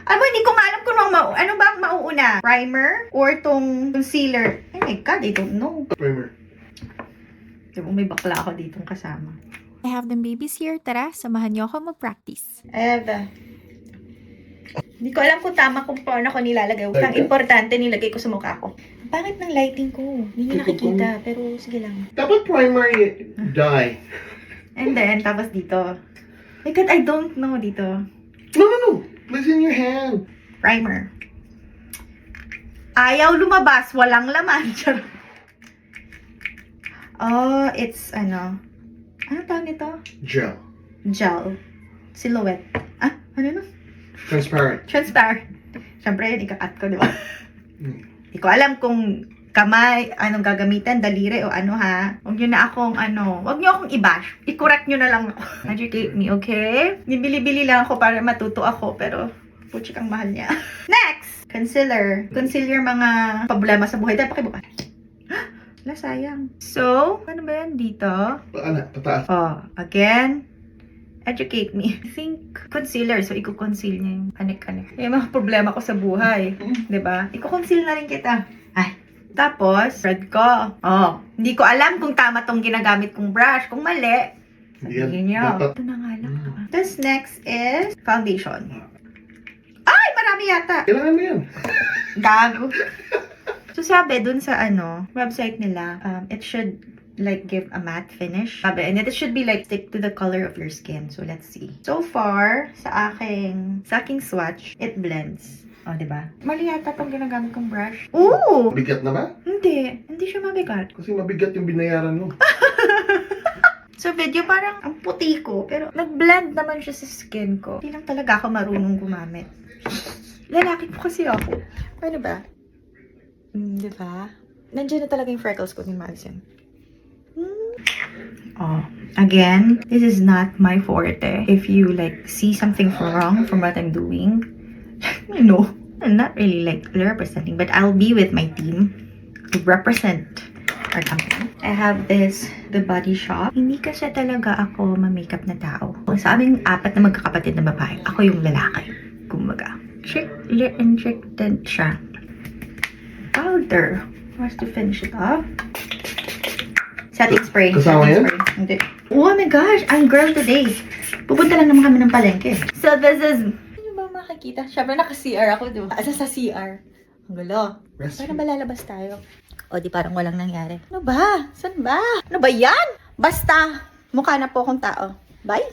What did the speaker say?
Hindi ko nga alam kung ano ba ang mauuna. Primer or tong concealer. Oh my God, I don't know. Primer. Diba, may bakla ako ditong kasama. I have them babies here. Tara, samahan niyo ako mag-practice. Hindi ko alam kung tama kung paano ko nilalagay. Ang importante, nilagay ko sa mukha ko. Pangit ng lighting ko. Hindi niyo nakikita. Pero sige lang. Dapat primer dye. And then, tapos dito. My God, I don't know dito. No. Place in your hand. Primer. Ayaw lumabas. Walang laman. Oh, it's ano tawag nito? Gel. Gel. Silhouette. Ano? Transparent. Transparent. Siyempre, yun, ikakat ko, di ba? Hindi ko alam kung kamay, anong gagamitan, daliri o ano ha. Huwag nyo na akong huwag nyo akong i-bash. I-correct nyo na lang ako. Educate me, okay? Nibili-bili lang ako para matuto ako, pero puchik ang mahal niya. Next! Concealer. Concealer mga problema sa buhay. Dahil pakibuka. Wala, sayang. So, ano ba yan dito? Pataas. Oh, again, educate me. I think concealer, so i-conceal niya yung anik-anik. Yung mga problema ko sa buhay. Diba? I-conceal na rin kita. Tapos, red ko. Oh, hindi ko alam kung tama tong ginagamit kong brush. Kung mali, sabihin niyo. Ito na nga lang. Tapos next is foundation. Ay, marami yata. Kailangan mo yan. Gago. So, sabi dun sa website nila, it should like give a matte finish. Sabi, and it should be like stick to the color of your skin. So, let's see. So far, sa aking swatch, it blends. Oh, diba? Mali yata itong ginagamit kong brush. Ooh! Bigat na ba? Hindi siya mabigat. Kasi mabigat yung binayaran mo. So, video parang ang puti ko, pero nag-blend naman siya sa skin ko. Hindi lang talaga ako marunong gumamit. Lalaki po kasi ako. Ano ba? Diba? Nandiyan na talaga yung freckles ko ni Madison. Oh, again, this is not my forte. If you like see something wrong from what I'm doing, I'm not really like representing, but I'll be with my team to represent our company. I have The Body Shop. Hindi kasi talaga ako ma-makeup na tao. Sa aming apat na magkakapatid na babae, ako yung lalaki. Kumaga. Trick and siya. Powder. Where's to finish it off? Setting spray. Kasama yan? Hindi. Oh my gosh, I'm girl today. Pupunta lang naman kami ng palengke. So this is... Ano ba makikita? Siyempre naka-CR ako, diba? Asa sa CR? Ang gulo. Parang ba lalabas tayo? O di parang walang nangyari. Ano ba? Saan ba? Ano ba yan? Basta, mukha na po akong tao. Bye!